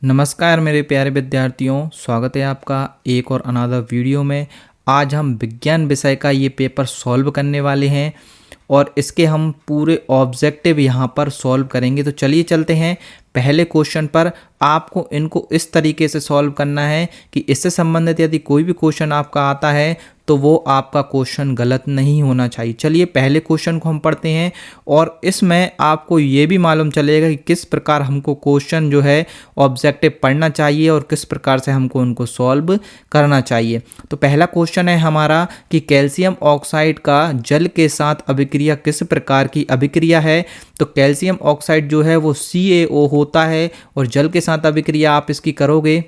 नमस्कार मेरे प्यारे विद्यार्थियों, स्वागत है आपका एक और अनदर वीडियो में। आज हम विज्ञान विषय का ये पेपर सॉल्व करने वाले हैं और इसके हम पूरे ऑब्जेक्टिव यहाँ पर सॉल्व करेंगे। तो चलिए चलते हैं पहले क्वेश्चन पर। आपको इनको इस तरीके से सॉल्व करना है कि इससे संबंधित यदि कोई भी क्वेश्चन आपका आता है तो वो आपका क्वेश्चन गलत नहीं होना चाहिए। चलिए पहले क्वेश्चन को हम पढ़ते हैं और इसमें आपको ये भी मालूम चलेगा कि किस प्रकार हमको क्वेश्चन जो है ऑब्जेक्टिव पढ़ना चाहिए और किस प्रकार से हमको उनको सॉल्व करना चाहिए। तो पहला क्वेश्चन है हमारा कि कैल्शियम ऑक्साइड का जल के साथ अभिक्रिया किस प्रकार की अभिक्रिया है। तो कैल्शियम ऑक्साइड जो है वो CaO होता है और जल के साथ अभिक्रिया आप इसकी करोगे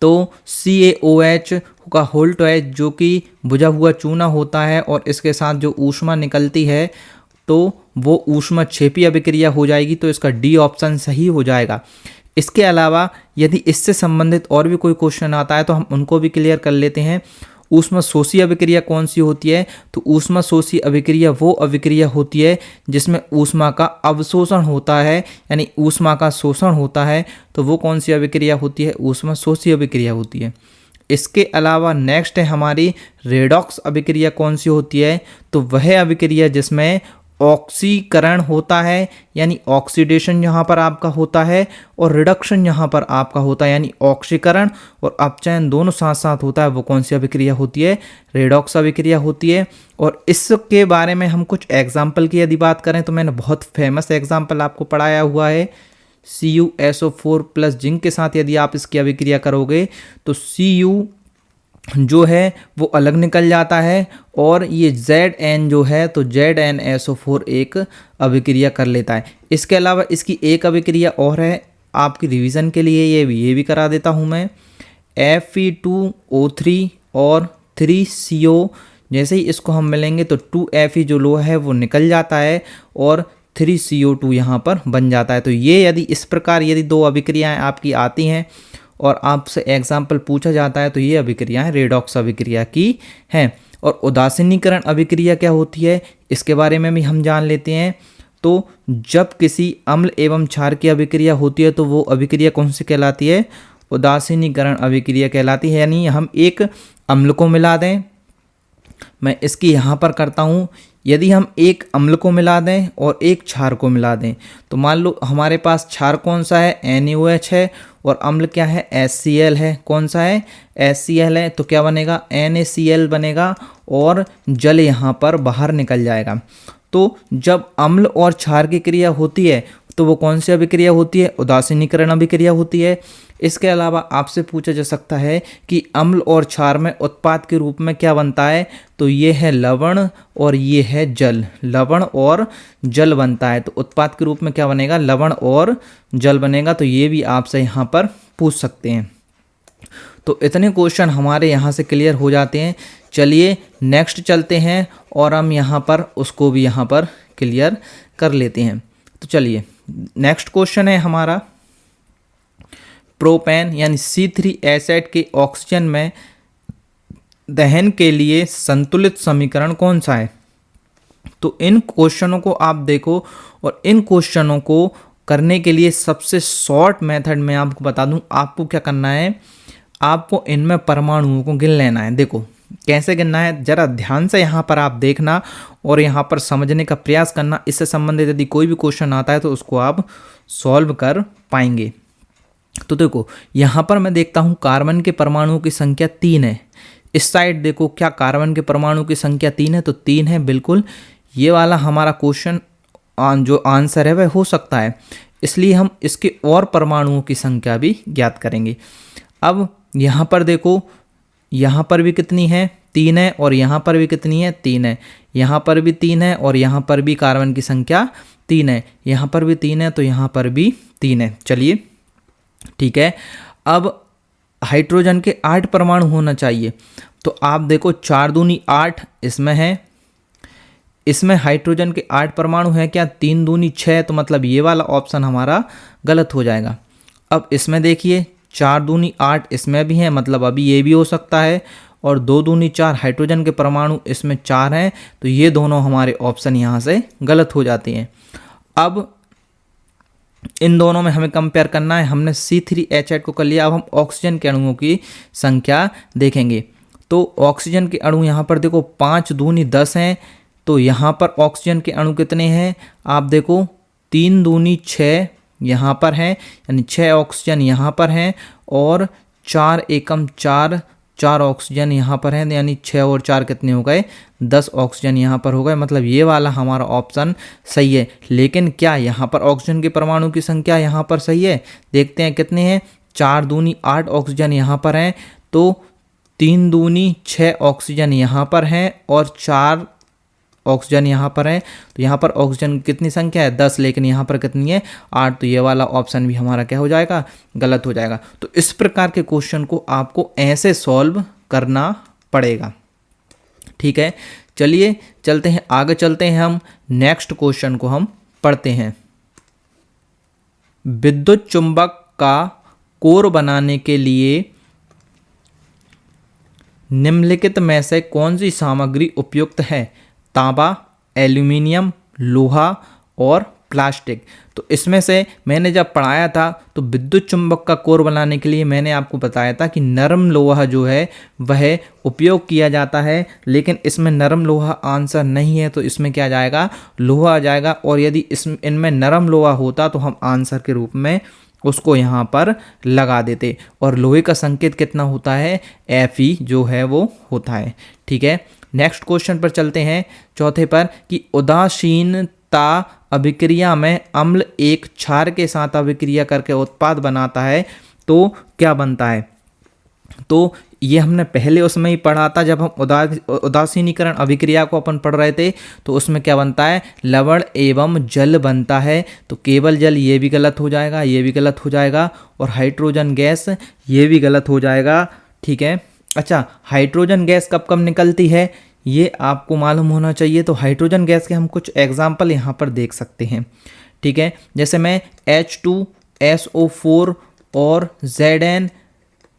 तो CaOH का होल्ट है जो कि बुझा हुआ चूना होता है और इसके साथ जो ऊष्मा निकलती है तो वो ऊष्मा क्षेपी अभिक्रिया हो जाएगी। तो इसका डी ऑप्शन सही हो जाएगा। इसके अलावा यदि इससे संबंधित और भी कोई क्वेश्चन आता है तो हम उनको भी क्लियर कर लेते हैं। ऊष्मा शोषी अभिक्रिया कौन सी होती है। तो ऊष्मा शोषी अभिक्रिया वो अभिक्रिया होती है जिसमें ऊष्मा का अवशोषण होता है, यानी ऊष्मा का शोषण होता है। तो वो कौन सी अभिक्रिया होती है, ऊष्मा शोषी अभिक्रिया होती है। इसके अलावा नेक्स्ट है हमारी रेडॉक्स अभिक्रिया कौन सी होती है। तो वह अभिक्रिया जिसमें ऑक्सीकरण होता है, यानी ऑक्सीडेशन यहाँ पर आपका होता है और रिडक्शन यहाँ पर आपका होता है, यानी ऑक्सीकरण और अपचयन दोनों साथ साथ होता है। वो कौन सी अभिक्रिया होती है, रेडॉक्स अभिक्रिया होती है। और इसके बारे में हम कुछ एग्जाम्पल की यदि बात करें तो मैंने बहुत फेमस एग्जाम्पल आपको पढ़ाया हुआ है। CuSO4 प्लस जिंक के साथ यदि आप इसकी अभिक्रिया करोगे तो Cu जो है वो अलग निकल जाता है और ये Zn जो है तो ZnSO4 एक अभिक्रिया कर लेता है। इसके अलावा इसकी एक अभिक्रिया और है आपकी रिवीजन के लिए, ये भी करा देता हूँ मैं। Fe2O3 और 3CO जैसे ही इसको हम मिलेंगे तो 2Fe जो लोहा है वो निकल जाता है और 3CO2 यहाँ पर बन जाता है। तो ये यदि इस प्रकार यदि दो अभिक्रियाएँ आपकी आती हैं और आपसे एग्जाम्पल पूछा जाता है तो ये अभिक्रियाएं रेडॉक्स अभिक्रिया की हैं। और उदासीनीकरण अभिक्रिया क्या होती है इसके बारे में भी हम जान लेते हैं। तो जब किसी अम्ल एवं क्षार की अभिक्रिया होती है तो वो अभिक्रिया कौन सी कहलाती है, उदासीनीकरण अभिक्रिया कहलाती है। यानी हम एक अम्ल को मिला दें, मैं इसकी यहाँ पर करता हूँ। यदि हम एक अम्ल को मिला दें और एक क्षार को मिला दें तो मान लो हमारे पास क्षार कौन सा है, NaOH है और अम्ल क्या है, HCl है। कौन सा है, HCl है। तो क्या बनेगा, NaCl बनेगा और जल यहाँ पर बाहर निकल जाएगा। तो जब अम्ल और क्षार की क्रिया होती है तो वो कौन सी अभिक्रिया होती है, उदासीनीकरण अभिक्रिया होती है। इसके अलावा आपसे पूछा जा सकता है कि अम्ल और क्षार में उत्पाद के रूप में क्या बनता है। तो ये है लवण और ये है जल, लवण और जल बनता है। तो उत्पाद के रूप में क्या बनेगा, लवण और जल बनेगा। तो ये भी आपसे यहाँ पर पूछ सकते हैं। तो इतने क्वेश्चन हमारे यहाँ से क्लियर हो जाते हैं। चलिए नेक्स्ट चलते हैं और हम यहाँ पर उसको भी यहाँ पर क्लियर कर लेते हैं। तो चलिए नेक्स्ट क्वेश्चन है हमारा, प्रोपेन यानी C3 एसिड के ऑक्सीजन में दहन के लिए संतुलित समीकरण कौन सा है। तो इन क्वेश्चनों को आप देखो और इन क्वेश्चनों को करने के लिए सबसे शॉर्ट मेथड में आपको बता दूं, आपको क्या करना है, आपको इनमें परमाणुओं को गिन लेना है। देखो कैसे गिनना है, जरा ध्यान से यहाँ पर आप देखना और यहाँ पर समझने का प्रयास करना। इससे संबंधित यदि कोई भी क्वेश्चन आता है तो उसको आप सॉल्व कर पाएंगे। तो देखो यहाँ पर मैं देखता हूँ कार्बन के परमाणुओं की संख्या 3 है। इस साइड देखो, क्या कार्बन के परमाणु की संख्या 3 है, तो 3 है बिल्कुल। ये वाला हमारा क्वेश्चन जो आंसर है वह हो सकता है, इसलिए हम इसके और परमाणुओं की संख्या भी ज्ञात करेंगे। अब यहाँ पर देखो, यहाँ पर भी कितनी है, 3 है और यहाँ पर भी कितनी है, 3 है। यहाँ पर भी 3 है और यहाँ पर भी कार्बन की संख्या 3 है। यहाँ पर भी 3 है तो यहाँ पर भी 3 है। चलिए ठीक है। अब हाइड्रोजन के 8 परमाणु होना चाहिए। तो आप देखो 4 दूनी 8 इसमें है, इसमें हाइड्रोजन के 8 परमाणु हैं क्या, 3 दूनी 6। तो मतलब ये वाला ऑप्शन हमारा गलत हो जाएगा। अब इसमें देखिए 4 दूनी 8 इसमें भी है, मतलब अभी ये भी हो सकता है। और 2 दूनी 4 हाइड्रोजन के परमाणु इसमें 4 हैं, तो ये दोनों हमारे ऑप्शन यहाँ से गलत हो जाते हैं। अब इन दोनों में हमें कंपेयर करना है। हमने C3H8 को कर लिया, अब हम ऑक्सीजन के अणुओं की संख्या देखेंगे। तो ऑक्सीजन के अणु यहाँ पर देखो 5 दूनी 10 हैं, तो यहाँ पर ऑक्सीजन के अणु कितने हैं, आप देखो 3 दूनी 6 यहाँ पर हैं, यानी 6 ऑक्सीजन यहाँ पर हैं, और 4 एकम 4 4 ऑक्सीजन यहाँ पर हैं, यानी 6 और 4 कितने हो गए, 10 ऑक्सीजन यहाँ पर हो गए। मतलब ये वाला हमारा ऑप्शन सही है। लेकिन क्या यहाँ पर ऑक्सीजन के परमाणु की संख्या यहाँ पर सही है? देखते हैं कितने हैं, 4 दूनी 8 ऑक्सीजन यहाँ पर हैं, तो 3 दूनी 6 ऑक्सीजन यहाँ पर हैं, और 4 ऑक्सीजन यहाँ पर है। तो यहाँ पर ऑक्सीजन कितनी संख्या है, 10, लेकिन यहाँ पर कितनी है, 8। तो ये वाला ऑप्शन भी हमारा क्या हो जाएगा, गलत हो जाएगा। तो इस प्रकार के क्वेश्चन को आपको ऐसे सॉल्व करना पड़ेगा। ठीक है, चलिए चलते हैं आगे, चलते हैं हम नेक्स्ट क्वेश्चन को हम पढ़ते हैं। विद्युत चुंबक का कोर बनाने के लिए निम्नलिखित में से कौन सी सामग्री उपयुक्त है? तांबा, एल्यूमिनियम, लोहा और प्लास्टिक। तो इसमें से मैंने जब पढ़ाया था तो विद्युत चुंबक का कोर बनाने के लिए मैंने आपको बताया था कि नरम लोहा जो है वह उपयोग किया जाता है, लेकिन इसमें नरम लोहा आंसर नहीं है, तो इसमें क्या आ जाएगा, लोहा आ जाएगा। और यदि इनमें नरम लोहा होता तो हम आंसर के रूप में उसको यहाँ पर लगा देते। और लोहे का संकेत कितना होता है, Fe जो है वो होता है। ठीक है, नेक्स्ट क्वेश्चन पर चलते हैं, चौथे पर, कि उदासीनता अभिक्रिया में अम्ल एक क्षार के साथ अभिक्रिया करके उत्पाद बनाता है तो क्या बनता है? तो ये हमने पहले उसमें ही पढ़ा था, जब हम उदासीनीकरण अभिक्रिया को अपन पढ़ रहे थे, तो उसमें क्या बनता है, लवण एवं जल बनता है। तो केवल जल, ये भी गलत हो जाएगा, ये भी गलत हो जाएगा, और हाइड्रोजन गैस, ये भी गलत हो जाएगा। ठीक है, अच्छा, हाइड्रोजन गैस कब कब निकलती है ये आपको मालूम होना चाहिए। तो हाइड्रोजन गैस के हम कुछ एग्जाम्पल यहाँ पर देख सकते हैं। ठीक है, जैसे मैं H2SO4 और Zn,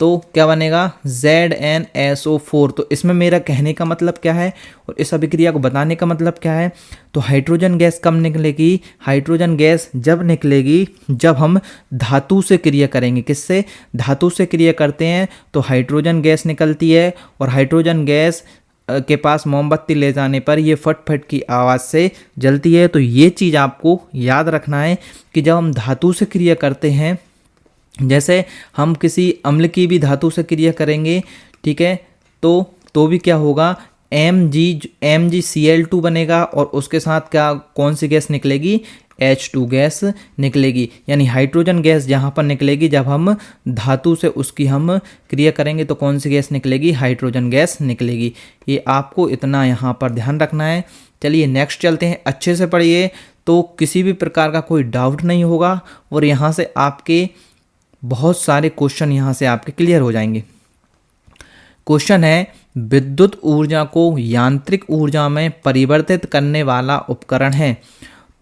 तो क्या बनेगा, ZnSO4। तो इसमें मेरा कहने का मतलब क्या है और इस अभिक्रिया को बताने का मतलब क्या है? तो हाइड्रोजन गैस कब निकलेगी, हाइड्रोजन गैस जब निकलेगी जब हम धातु से क्रिया करेंगे। किससे, धातु से क्रिया करते हैं तो हाइड्रोजन गैस निकलती है, और हाइड्रोजन गैस के पास मोमबत्ती ले जाने पर ये फट फट की आवाज़ से जलती है। तो ये चीज़ आपको याद रखना है कि जब हम धातु से क्रिया करते हैं, जैसे हम किसी अम्ल की भी धातु से क्रिया करेंगे, ठीक है, तो भी क्या होगा, MgCl2 बनेगा, और उसके साथ क्या, कौन सी गैस निकलेगी, H2 गैस निकलेगी। यानी हाइड्रोजन गैस जहाँ पर निकलेगी जब हम धातु से उसकी हम क्रिया करेंगे तो कौन सी गैस निकलेगी, हाइड्रोजन गैस निकलेगी। ये आपको इतना यहाँ पर ध्यान रखना है। चलिए नेक्स्ट चलते हैं, अच्छे से पढ़िए तो किसी भी प्रकार का कोई डाउट नहीं होगा, और यहाँ से आपके बहुत सारे क्वेश्चन यहाँ से आपके क्लियर हो जाएंगे। क्वेश्चन है, विद्युत ऊर्जा को यांत्रिक ऊर्जा में परिवर्तित करने वाला उपकरण है।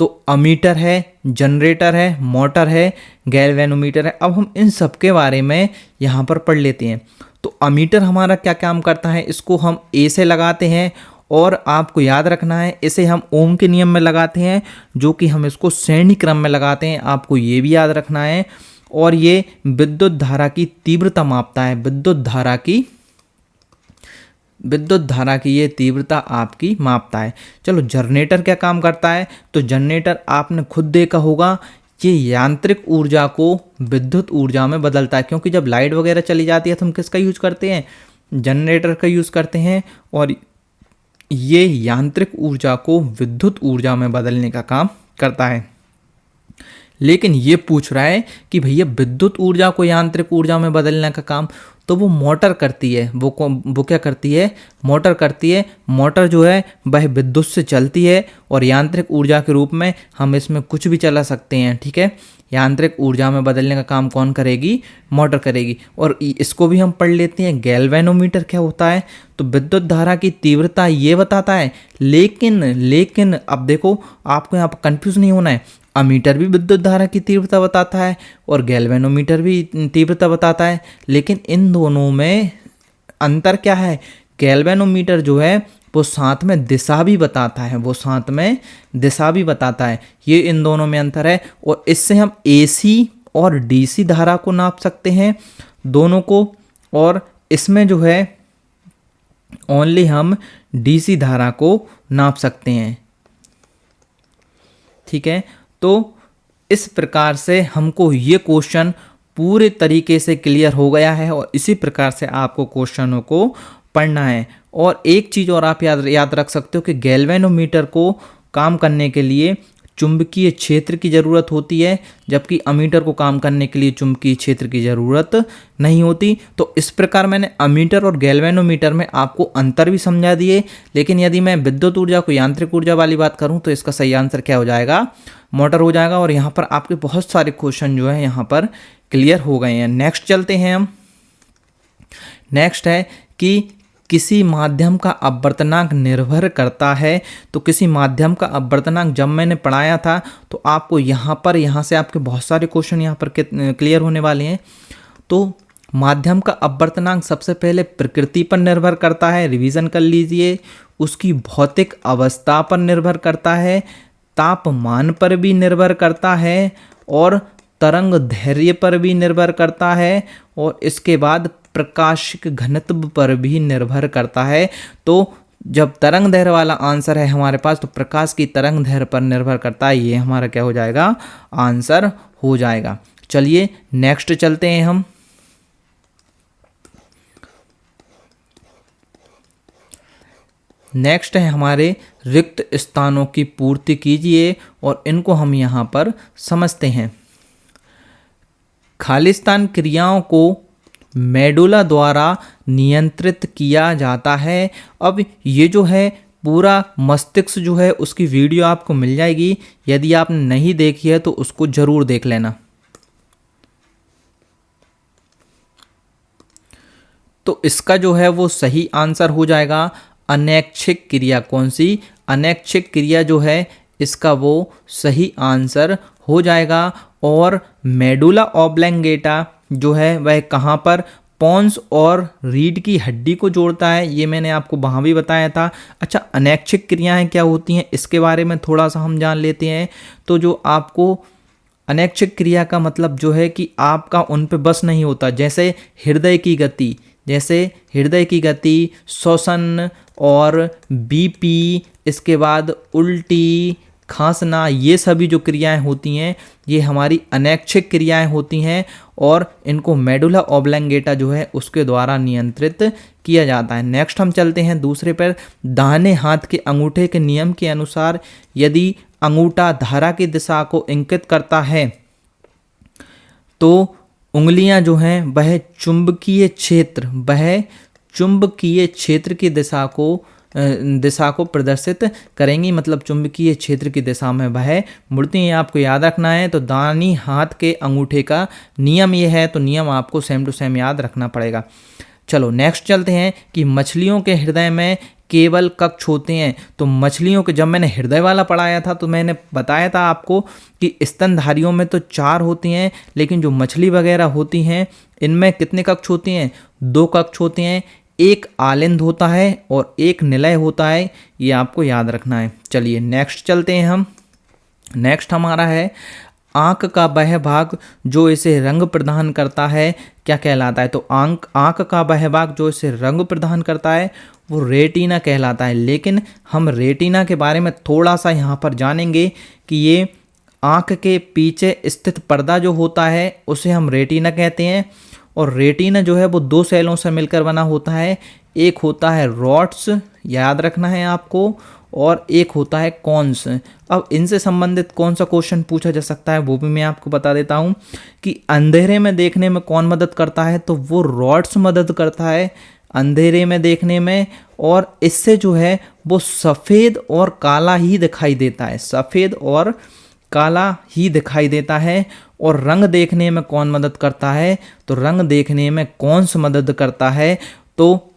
तो अमीटर है, जनरेटर है, मोटर है, गैल्वेनोमीटर है। अब हम इन सब के बारे में यहाँ पर पढ़ लेते हैं। तो अमीटर हमारा क्या काम करता है, इसको हम ए से लगाते हैं, और आपको याद रखना है इसे हम ओम के नियम में लगाते हैं, जो कि हम इसको श्रेणी क्रम में लगाते हैं, आपको ये भी याद रखना है। और ये विद्युत धारा की तीव्रता मापता है, विद्युत धारा की ये तीव्रता आपकी मापता है। चलो, जनरेटर क्या काम करता है? तो जनरेटर आपने खुद देखा होगा, ये यांत्रिक ऊर्जा को विद्युत ऊर्जा में बदलता है, क्योंकि जब लाइट वगैरह चली जाती है तो हम किसका यूज करते हैं, जनरेटर का यूज करते हैं, और ये यांत्रिक ऊर्जा को विद्युत ऊर्जा में बदलने का काम करता है। लेकिन ये पूछ रहा है कि भैया विद्युत ऊर्जा को यांत्रिक ऊर्जा में बदलने का काम तो वो मोटर करती है। वो क्या करती है, मोटर करती है। मोटर जो है वह विद्युत से चलती है, और यांत्रिक ऊर्जा के रूप में हम इसमें कुछ भी चला सकते हैं। ठीक है, यांत्रिक ऊर्जा में बदलने का काम कौन करेगी, मोटर करेगी। और इसको भी हम पढ़ लेते हैं, गैल्वेनोमीटर क्या होता है? तो विद्युत धारा की तीव्रता ये बताता है। लेकिन अब देखो, आपको यहाँ पर कंफ्यूज नहीं होना है, अमीटर भी विद्युत धारा की तीव्रता बताता है और गैल्वेनोमीटर भी तीव्रता बताता है, लेकिन इन दोनों में अंतर क्या है? गैल्वेनोमीटर जो है वो साथ में दिशा भी बताता है, वो साथ में दिशा भी बताता है। ये इन दोनों में अंतर है। और इससे हम AC और DC धारा को नाप सकते हैं, दोनों को। और इसमें जो है ओनली हम DC धारा को नाप सकते हैं। ठीक है, तो इस प्रकार से हमको ये क्वेश्चन पूरे तरीके से क्लियर हो गया है और इसी प्रकार से आपको क्वेश्चनों को पढ़ना है। और एक चीज़ और आप याद रख सकते हो कि गैल्वेनोमीटर को काम करने के लिए चुंबकीय क्षेत्र की ज़रूरत होती है, जबकि अमीटर को काम करने के लिए चुंबकीय क्षेत्र की ज़रूरत नहीं होती। तो इस प्रकार मैंने अमीटर और गैल्वेनोमीटर में आपको अंतर भी समझा दिए। लेकिन यदि मैं विद्युत ऊर्जा को यांत्रिक ऊर्जा वाली बात करूं तो इसका सही आंसर क्या हो जाएगा? मोटर हो जाएगा। और यहाँ पर आपके बहुत सारे क्वेश्चन जो है यहाँ पर क्लियर हो गए हैं। नेक्स्ट चलते हैं हम। नेक्स्ट है कि किसी माध्यम का अपवर्तनांक निर्भर करता है। तो किसी माध्यम का अपवर्तनांक जब मैंने पढ़ाया था तो आपको यहाँ से आपके बहुत सारे क्वेश्चन यहाँ पर क्लियर होने वाले हैं। तो माध्यम का अपवर्तनांक सबसे पहले प्रकृति पर निर्भर करता है, रिवीजन कर लीजिए। उसकी भौतिक अवस्था पर निर्भर करता है, तापमान पर भी निर्भर करता है और तरंग दैर्घ्य पर भी निर्भर करता है और इसके बाद प्रकाशिक घनत्व पर भी निर्भर करता है। तो जब तरंग दैर्घ्य वाला आंसर है हमारे पास तो प्रकाश की तरंग दैर्घ्य पर निर्भर करता है, ये हमारा क्या हो जाएगा? आंसर हो जाएगा। चलिए नेक्स्ट चलते हैं हम। नेक्स्ट है हमारे रिक्त स्थानों की पूर्ति कीजिए और इनको हम यहाँ पर समझते हैं। खालिस्तान क्रियाओं को मेडुला द्वारा नियंत्रित किया जाता है। अब ये जो है पूरा मस्तिष्क जो है उसकी वीडियो आपको मिल जाएगी, यदि आपने नहीं देखी है तो उसको जरूर देख लेना। तो इसका जो है वो सही आंसर हो जाएगा अनैच्छिक क्रिया। कौन सी? अनैच्छिक क्रिया जो है इसका वो सही आंसर हो जाएगा। और मेडुला ऑब्लंगेटा जो है वह कहाँ पर? पॉन्स और रीढ़ की हड्डी को जोड़ता है, ये मैंने आपको वहाँ भी बताया था। अच्छा, अनैच्छिक क्रियाएं क्या होती हैं इसके बारे में थोड़ा सा हम जान लेते हैं। तो जो आपको अनैच्छिक क्रिया का मतलब जो है कि आपका उन पे बस नहीं होता, जैसे हृदय की गति, श्वसन और BP, इसके बाद उल्टी, खांसना, ये सभी जो क्रियाएं होती हैं ये हमारी अनैच्छिक क्रियाएं होती हैं और इनको मेडुला ऑब्लंगेटा जो है उसके द्वारा नियंत्रित किया जाता है। नेक्स्ट हम चलते हैं दूसरे पर। दाहिने हाथ के अंगूठे के नियम के अनुसार यदि अंगूठा धारा की दिशा को इंगित करता है तो उंगलियां जो हैं वह चुंबकीय क्षेत्र की दिशा को प्रदर्शित करेंगी, मतलब चुंबकीय क्षेत्र की दिशा में वह मुड़ती हैं। आपको याद रखना है। तो दाहिनी हाथ के अंगूठे का नियम ये है, तो नियम आपको सेम टू सेम याद रखना पड़ेगा। चलो नेक्स्ट चलते हैं कि मछलियों के हृदय में केवल कक्ष होते हैं। तो मछलियों के, जब मैंने हृदय वाला पढ़ाया था तो मैंने बताया था आपको कि स्तनधारियों में तो 4 होती हैं, लेकिन जो मछली वगैरह होती हैं इनमें कितने कक्ष होते हैं? 2 कक्ष होते हैं। एक आलिंद होता है और एक निलय होता है, ये आपको याद रखना है। चलिए नेक्स्ट चलते हैं हम। नेक्स्ट हमारा है आँख का वह भाग जो इसे रंग प्रदान करता है क्या कहलाता है? तो आँख का वह भाग जो इसे रंग प्रदान करता है वो रेटिना कहलाता है। लेकिन हम रेटिना के बारे में थोड़ा सा यहाँ पर जानेंगे कि ये आँख के पीछे स्थित पर्दा जो होता है उसे हम रेटिना कहते हैं। और रेटिना जो है वो 2 सेलों से मिलकर बना होता है। एक होता है रॉड्स, याद रखना है आपको, और एक होता है कॉन्स। अब इनसे संबंधित कौन सा क्वेश्चन पूछा जा सकता है वो भी मैं आपको बता देता हूँ कि अंधेरे में देखने में कौन मदद करता है? तो वो रॉड्स मदद करता है अंधेरे में देखने में, और इससे जो है वो सफ़ेद और काला ही दिखाई देता है, सफ़ेद और काला ही दिखाई देता है। और रंग देखने में कौन मदद करता है? तो रंग देखने में कौन सा मदद करता है? तो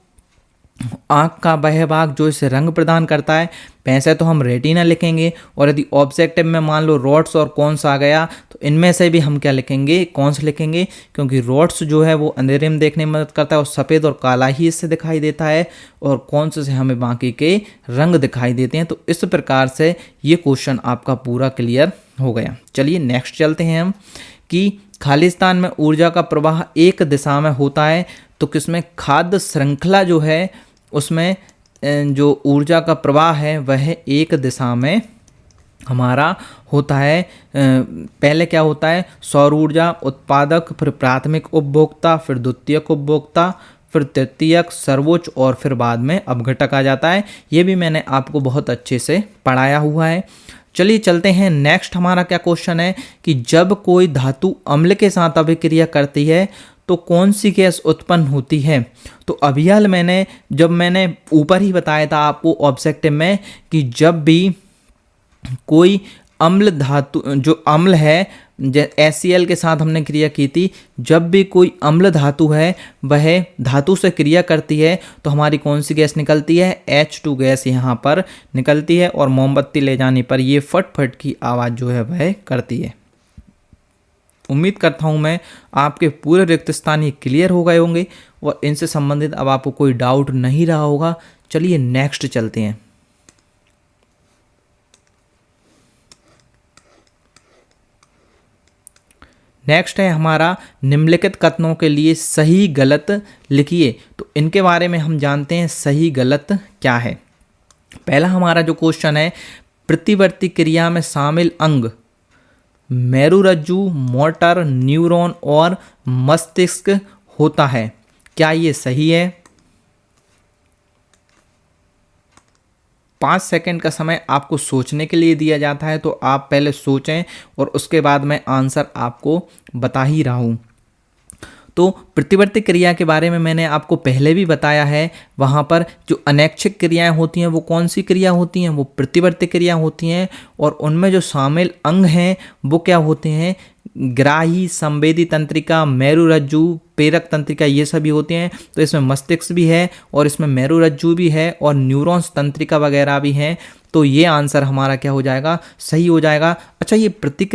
आँख का वह भाग जो इसे रंग प्रदान करता है, वैसे तो हम रेटिना लिखेंगे। और यदि ऑब्जेक्टिव में मान लो रॉड्स और कॉन्स आ गया तो इनमें से भी हम क्या लिखेंगे, कॉन्स लिखेंगे, क्योंकि रॉड्स जो है वो अंधेरे में देखने में मदद करता है और सफ़ेद और काला ही इससे दिखाई देता है, और कॉन्स से हमें बाकी के रंग दिखाई देते हैं। तो इस प्रकार से ये क्वेश्चन आपका पूरा क्लियर हो गया। चलिए नेक्स्ट चलते हैं हम, कि खालिस्तान में ऊर्जा का प्रवाह एक दिशा में होता है, तो किसमें, खाद्य श्रृंखला जो है उसमें जो ऊर्जा का प्रवाह है वह एक दिशा में हमारा होता है। पहले क्या होता है, सौर ऊर्जा उत्पादक, फिर प्राथमिक उपभोक्ता, फिर द्वितीयक उपभोक्ता, फिर तृतीयक, सर्वोच्च, और फिर बाद में अपघटक आ जाता है। ये भी मैंने आपको बहुत अच्छे से पढ़ाया हुआ है। चलिए चलते हैं नेक्स्ट। हमारा क्या क्वेश्चन है कि जब कोई धातु अम्ल के साथ अभिक्रिया करती है तो कौन सी गैस उत्पन्न होती है। तो अभी हाल जब मैंने ऊपर ही बताया था आपको ऑब्जेक्टिव में कि जब भी कोई अम्ल धातु, जो अम्ल है, HCl के साथ हमने क्रिया की थी, जब भी कोई अम्ल धातु है वह धातु से क्रिया करती है तो हमारी कौन सी गैस निकलती है, H2 गैस यहाँ पर निकलती है, और मोमबत्ती ले जाने पर ये फट फट की आवाज़ जो है वह करती है। उम्मीद करता हूँ मैं आपके पूरे रिक्त स्थान ये क्लियर हो गए होंगे और इनसे संबंधित अब आपको कोई डाउट नहीं रहा होगा। चलिए नेक्स्ट चलते हैं। नेक्स्ट है हमारा निम्नलिखित कथनों के लिए सही गलत लिखिए। तो इनके बारे में हम जानते हैं सही गलत क्या है। पहला हमारा जो क्वेश्चन है, प्रतिवर्ती क्रिया में शामिल अंग मेरुरज्जु, मोटर, न्यूरॉन और मस्तिष्क होता है, क्या ये सही है। 5 सेकंड का समय आपको सोचने के लिए दिया जाता है, तो आप पहले सोचें और उसके बाद मैं आंसर आपको बता ही रहा हूँ। तो प्रतिवर्ती क्रिया के बारे में मैंने आपको पहले भी बताया है। वहाँ पर जो अनैच्छिक क्रियाएं होती हैं वो कौन सी क्रिया होती हैं, वो प्रतिवर्ती क्रिया होती हैं, और उनमें जो शामिल अंग हैं वो क्या होते हैं, ग्राही, संवेदी तंत्रिका, मेरुरज्जु, प्रेरक तंत्रिका, ये सभी होते हैं। तो इसमें मस्तिष्क भी है और इसमें मेरुरज्जु भी है और न्यूरॉन्स तंत्रिका वगैरह भी हैं। तो ये आंसर हमारा क्या हो जाएगा, सही हो जाएगा। अच्छा, ये प्रतिवर्ती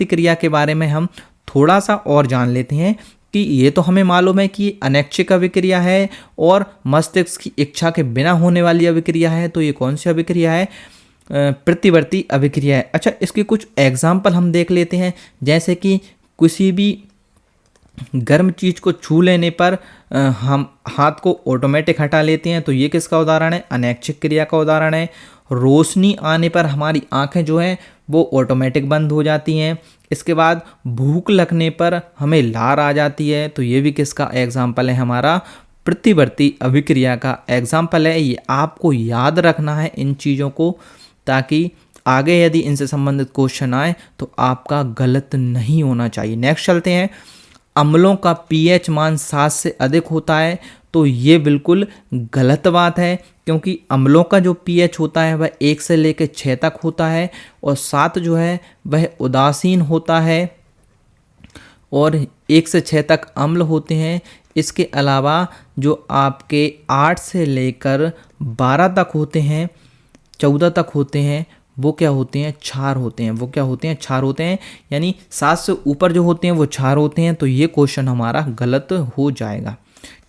क्रिया के बारे में हम थोड़ा सा और जान लेते हैं कि ये तो हमें मालूम है कि अनैच्छिक अभिक्रिया है और मस्तिष्क की इच्छा के बिना होने वाली अभिक्रिया है। तो ये कौन सी अभिक्रिया है, प्रतिवर्ती अभिक्रिया है। अच्छा, इसके कुछ एग्जाम्पल हम देख लेते हैं। जैसे कि किसी भी गर्म चीज़ को छू लेने पर हम हाथ को ऑटोमेटिक हटा लेते हैं, तो ये किसका उदाहरण है, अनैच्छिक क्रिया का उदाहरण है। रोशनी आने पर हमारी आंखें जो हैं वो ऑटोमेटिक बंद हो जाती हैं। इसके बाद भूख लगने पर हमें लार आ जाती है, तो ये भी किसका एग्जाम्पल है, हमारा प्रतिवर्ती अभिक्रिया का एग्जाम्पल है। ये आपको याद रखना है इन चीज़ों को, ताकि आगे यदि इनसे संबंधित क्वेश्चन आए तो आपका गलत नहीं होना चाहिए। नेक्स्ट चलते हैं। अम्लों का पीएच मान 7 से अधिक होता है, तो ये बिल्कुल गलत बात है, क्योंकि अम्लों का जो पीएच होता है वह 1 से लेकर 6 तक होता है, और 7 जो है वह उदासीन होता है, और 1 से 6 तक अम्ल होते हैं। इसके अलावा जो आपके 8 से लेकर 12 तक होते हैं, 14 तक होते हैं, वो क्या होते हैं, क्षार होते हैं। वो क्या होते हैं, क्षार होते हैं। यानी 7 से ऊपर जो होते हैं वो क्षार होते हैं। तो ये क्वेश्चन हमारा गलत हो जाएगा।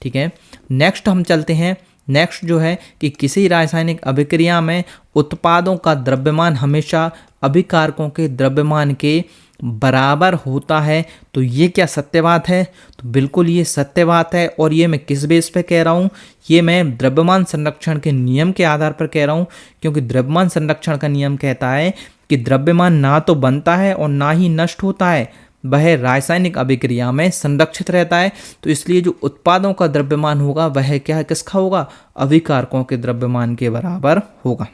ठीक है, नेक्स्ट हम चलते हैं। नेक्स्ट जो है कि किसी रासायनिक अभिक्रिया में उत्पादों का द्रव्यमान हमेशा अभिकारकों के द्रव्यमान के बराबर होता है, तो ये क्या सत्य बात है, तो बिल्कुल ये सत्य बात है। और ये मैं किस बेस पे कह रहा हूँ, ये मैं द्रव्यमान संरक्षण के नियम के आधार पर कह रहा हूँ, क्योंकि द्रव्यमान संरक्षण का नियम कहता है कि द्रव्यमान ना तो बनता है और ना ही नष्ट होता है, वह रासायनिक अभिक्रिया में संरक्षित रहता है। तो इसलिए जो उत्पादों का द्रव्यमान होगा वह क्या किसका होगा, अभिकारकों के द्रव्यमान के बराबर होगा।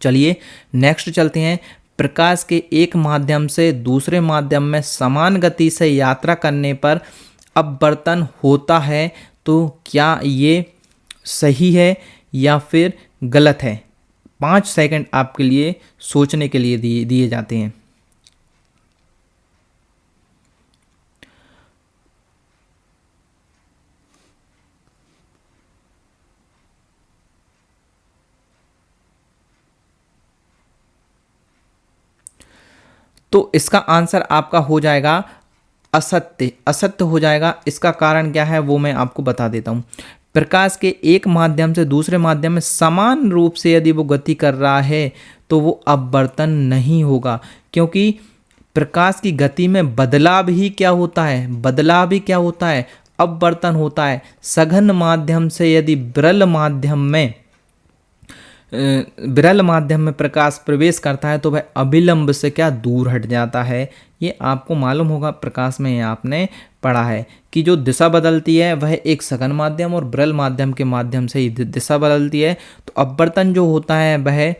चलिए नेक्स्ट चलते हैं। प्रकाश के एक माध्यम से दूसरे माध्यम में समान गति से यात्रा करने पर अपवर्तन होता है, तो क्या ये सही है या फिर गलत है। 5 सेकंड आपके लिए सोचने के लिए दिए जाते हैं। तो इसका आंसर आपका हो जाएगा असत्य, असत्य हो जाएगा। इसका कारण क्या है वो मैं आपको बता देता हूँ। प्रकाश के एक माध्यम से दूसरे माध्यम में समान रूप से यदि वो गति कर रहा है तो वो अपवर्तन नहीं होगा, क्योंकि प्रकाश की गति में बदलाव ही क्या होता है, बदलाव ही क्या होता है, अपवर्तन होता है। सघन माध्यम से यदि विरल माध्यम में प्रकाश प्रवेश करता है तो वह अभिलंब से क्या दूर हट जाता है। ये आपको मालूम होगा, प्रकाश में आपने पढ़ा है कि जो दिशा बदलती है वह एक सघन माध्यम और विरल माध्यम के माध्यम से ही दिशा बदलती है। तो अपवर्तन जो होता है वह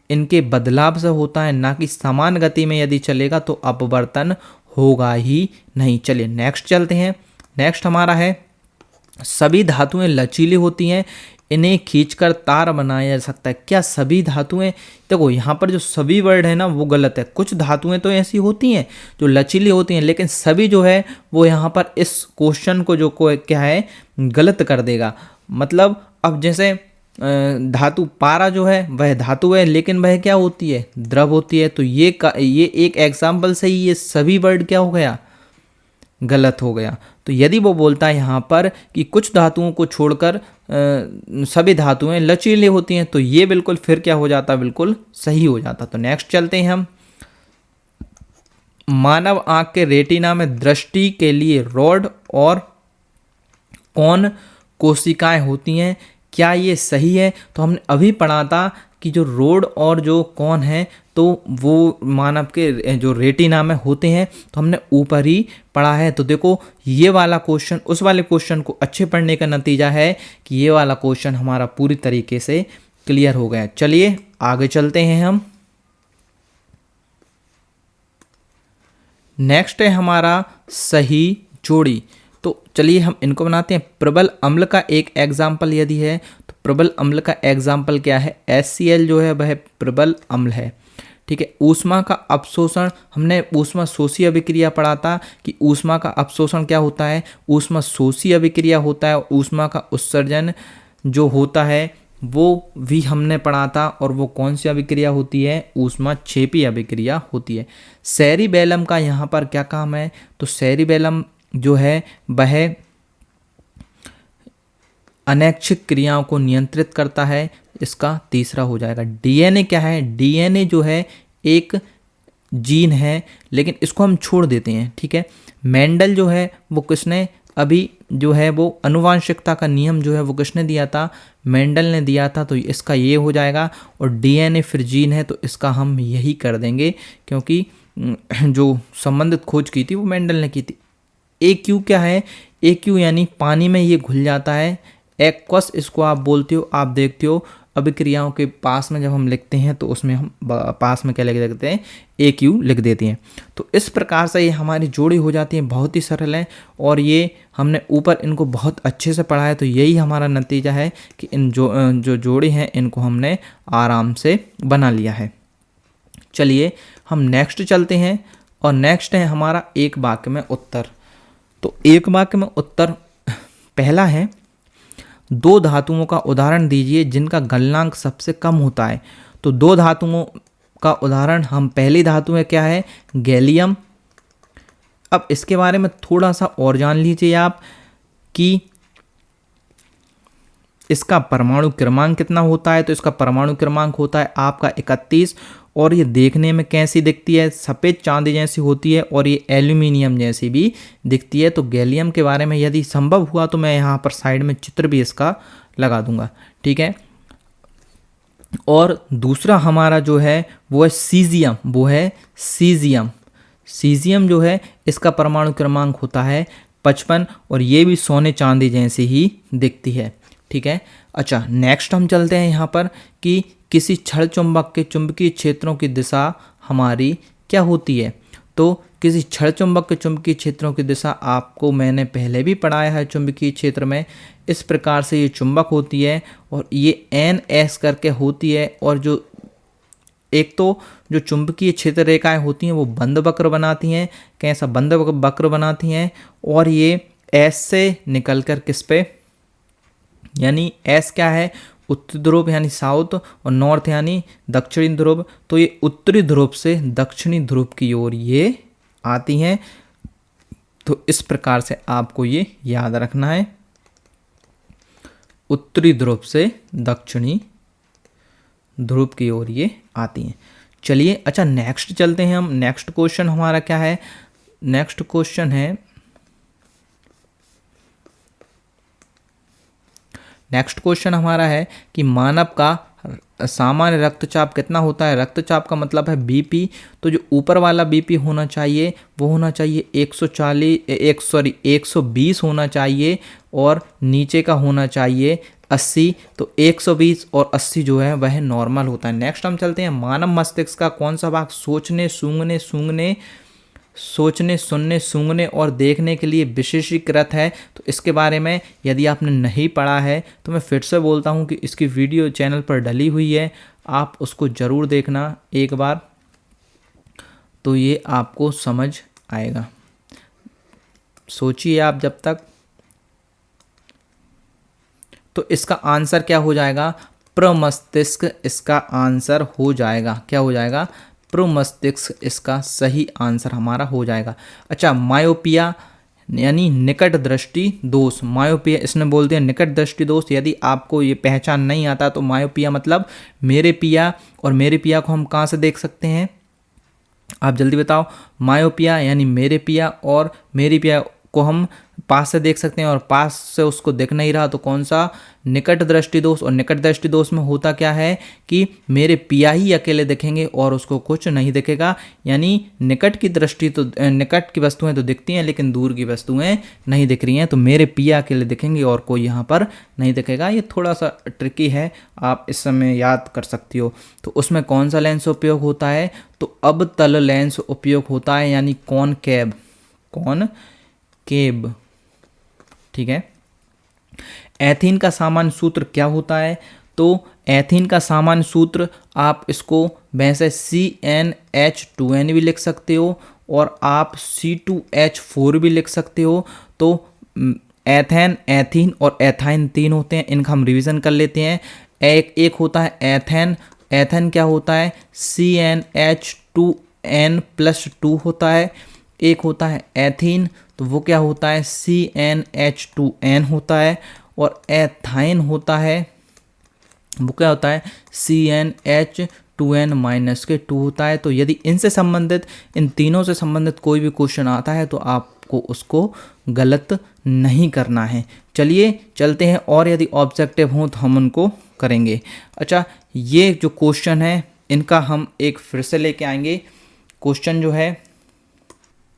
इनके बदलाव से होता है, ना कि समान गति में यदि चलेगा तो अपवर्तन होगा ही नहीं। चलिए नेक्स्ट चलते हैं। नेक्स्ट हमारा है सभी धातुएं लचीली होती हैं, इन्हें खींचकर तार बनाया जा सकता है। क्या सभी धातुएं, देखो यहाँ पर जो सभी वर्ड है ना वो गलत है। कुछ धातुएं तो ऐसी होती हैं जो लचीली होती हैं, लेकिन सभी जो है वो यहाँ पर इस क्वेश्चन को जो क्या है गलत कर देगा। मतलब अब जैसे धातु पारा जो है वह धातु है, लेकिन वह क्या होती है, द्रव होती है। तो ये एक एग्जाम्पल से ही ये सभी वर्ड क्या हो गया, गलत हो गया। तो यदि वो बोलता है यहाँ पर कि कुछ धातुओं को छोड़कर सभी धातुएं लचीली होती हैं, तो ये बिल्कुल फिर क्या हो जाता, बिल्कुल सही हो जाता। तो नेक्स्ट चलते हैं हम। मानव आंख के रेटिना में दृष्टि के लिए रॉड और कौन कोशिकाएं होती हैं, क्या ये सही है? तो हमने अभी पढ़ा था कि जो रोड और जो कौन है तो वो मानव के जो रेटिना में होते हैं, तो हमने ऊपर ही पढ़ा है। तो देखो ये वाला क्वेश्चन उस वाले क्वेश्चन को अच्छे पढ़ने का नतीजा है कि ये वाला क्वेश्चन हमारा पूरी तरीके से क्लियर हो गया। चलिए आगे चलते हैं हम। नेक्स्ट है हमारा सही जोड़ी। तो चलिए हम इनको बनाते हैं। प्रबल अम्ल का एक एग्जाम्पल यदि है तो प्रबल अम्ल का एग्जाम्पल क्या है, HCl जो है वह प्रबल अम्ल है। ठीक है। ऊष्मा का अपशोषण, हमने ऊष्मा शोषी अभिक्रिया पढ़ा था कि ऊष्मा का अपशोषण क्या होता है, ऊष्मा शोषी अभिक्रिया होता है। ऊष्मा का उत्सर्जन जो होता है वो भी हमने पढ़ा था, और वो कौन सी अभिक्रिया होती है, ऊष्मा क्षेपी अभिक्रिया होती है। सेरिबैलम का यहाँ पर क्या काम है, तो सेरिबैलम जो है वह अनैच्छिक क्रियाओं को नियंत्रित करता है। इसका तीसरा हो जाएगा। डीएनए क्या है, डीएनए जो है एक जीन है, लेकिन इसको हम छोड़ देते हैं। ठीक है। मेंडल जो है वो किसने अभी जो है वो आनुवांशिकता का नियम जो है वो किसने दिया था, मेंडल ने दिया था। तो इसका ये हो जाएगा। और डीएनए फिर जीन है तो इसका हम यही कर देंगे, क्योंकि जो संबंधित खोज की थी वो मेंडल ने की थी। AQ क्या है, AQ यानी पानी में ये घुल जाता है। एक्वस इसको आप बोलते हो, आप देखते हो अभिक्रियाओं के पास में जब हम लिखते हैं तो उसमें हम पास में क्या लिख देते हैं, AQ लिख देते हैं। तो इस प्रकार से ये हमारी जोड़ी हो जाती है, बहुत ही सरल है। और ये हमने ऊपर इनको बहुत अच्छे से पढ़ा है, तो यही हमारा नतीजा है कि इन जो जोड़ी हैं इनको हमने आराम से बना लिया है। चलिए हम नेक्स्ट चलते हैं, और नेक्स्ट है हमारा एक वाक्य में उत्तर। तो एक वाक्य में उत्तर पहला है, दो धातुओं का उदाहरण दीजिए जिनका गलनांक सबसे कम होता है। तो दो धातुओं का उदाहरण, हम पहली धातु है क्या है, गैलियम। अब इसके बारे में थोड़ा सा और जान लीजिए आप कि इसका परमाणु क्रमांक कितना होता है। तो इसका परमाणु क्रमांक होता है आपका 31, और ये देखने में कैसी दिखती है, सफ़ेद चांदी जैसी होती है, और ये एल्यूमिनियम जैसी भी दिखती है। तो गैलियम के बारे में यदि संभव हुआ तो मैं यहाँ पर साइड में चित्र भी इसका लगा दूंगा। ठीक है। और दूसरा हमारा जो है वो है सीजियम, वो है सीजियम। सीजियम जो है इसका परमाणु क्रमांक होता है 55, और ये भी सोने चांदी जैसी ही दिखती है। ठीक है। अच्छा नेक्स्ट हम चलते हैं यहाँ पर कि किसी क्षण चुंबक के चुंबकीय क्षेत्रों की दिशा हमारी क्या होती है। तो किसी क्षण चुंबक के चुंबकीय क्षेत्रों की दिशा आपको मैंने पहले भी पढ़ाया है चुंबकीय क्षेत्र में। इस प्रकार से ये चुंबक होती है, और ये NS करके होती है। और जो एक तो जो चुंबकीय क्षेत्र रेखाएं होती हैं वो बंद वक्र बनाती हैं, कैसा बंद वक्र बनाती हैं। और ये S से निकलकर किस पे, यानी S क्या है उत्तरी ध्रुव यानी साउथ और नॉर्थ यानी दक्षिणी ध्रुव। तो ये उत्तरी ध्रुव से दक्षिणी ध्रुव की ओर ये आती हैं। तो इस प्रकार से आपको ये याद रखना है, उत्तरी ध्रुव से दक्षिणी ध्रुव की ओर ये आती हैं। चलिए अच्छा नेक्स्ट चलते हैं हम। नेक्स्ट क्वेश्चन हमारा क्या है? नेक्स्ट क्वेश्चन है, नेक्स्ट क्वेश्चन हमारा है कि मानव का सामान्य रक्तचाप कितना होता है? रक्तचाप का मतलब है बीपी। तो जो ऊपर वाला बीपी होना चाहिए वो होना चाहिए 120 होना चाहिए और नीचे का होना चाहिए 80। तो 120 और 80 जो है वह नॉर्मल होता है। नेक्स्ट हम चलते हैं, मानव मस्तिष्क का कौन सा भाग सोचने सुनने सूंघने और देखने के लिए विशेषीकृत है? तो इसके बारे में यदि आपने नहीं पढ़ा है तो मैं फिर से बोलता हूँ कि इसकी वीडियो चैनल पर डली हुई है, आप उसको ज़रूर देखना एक बार, तो ये आपको समझ आएगा। सोचिए आप जब तक। तो इसका आंसर क्या हो जाएगा? प्रमस्तिष्क इसका आंसर हो जाएगा। क्या हो जाएगा? प्रमस्तिष्क इसका सही आंसर हमारा हो जाएगा। अच्छा, मायोपिया यानी निकट दृष्टि दोष। मायोपिया इसने बोल दिया निकट दृष्टि दोष। यदि आपको ये पहचान नहीं आता तो मायोपिया मतलब मेरे पिया, और मेरे पिया को हम कहाँ से देख सकते हैं? आप जल्दी बताओ। मायोपिया यानी मेरे पिया, और मेरी पिया को हम पास से देख सकते हैं और पास से उसको दिख नहीं रहा तो कौन सा? निकट दृष्टि दोष। और निकट दृष्टि दोष में होता क्या है कि मेरे पिया ही अकेले दिखेंगे और उसको कुछ नहीं दिखेगा। यानी निकट की दृष्टि तो निकट की वस्तुएं तो दिखती हैं लेकिन दूर की वस्तुएं नहीं दिख रही हैं। तो मेरे पिया अकेले दिखेंगे और कोई यहाँ पर नहीं दिखेगा। ये थोड़ा सा ट्रिकी है, आप इस समय याद कर सकती हो। तो उसमें कौन सा लेंस उपयोग होता है? तो अवतल लेंस उपयोग होता है, यानी कॉनकेव। ठीक है। एथीन का सामान्य सूत्र क्या होता है? तो एथीन का सामान्य सूत्र आप इसको वैसे CnH2n भी लिख सकते हो और आप C2H4 भी लिख सकते हो। तो एथेन, एथीन और एथाइन 3 होते हैं। इनका हम रिवीजन कर लेते हैं। एक होता है एथेन। एथेन क्या होता है? CnH2n+2 होता है। एक होता है एथीन, तो वो क्या होता है? CnH2n होता है। और एथाइन होता है, वो क्या होता है? CnH2n-2 होता है। तो यदि इनसे संबंधित, इन तीनों से संबंधित कोई भी क्वेश्चन आता है तो आपको उसको गलत नहीं करना है। चलिए चलते हैं, और यदि ऑब्जेक्टिव हों तो हम उनको करेंगे। अच्छा, ये जो क्वेश्चन है इनका हम एक फिर से लेके आएंगे। क्वेश्चन जो है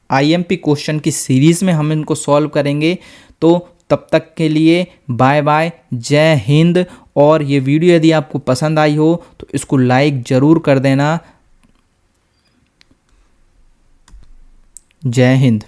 IMP क्वेश्चन की सीरीज़ में हम इनको सॉल्व करेंगे। तो तब तक के लिए बाय बाय, जय हिंद। और ये वीडियो यदि आपको पसंद आई हो तो इसको लाइक ज़रूर कर देना। जय हिंद।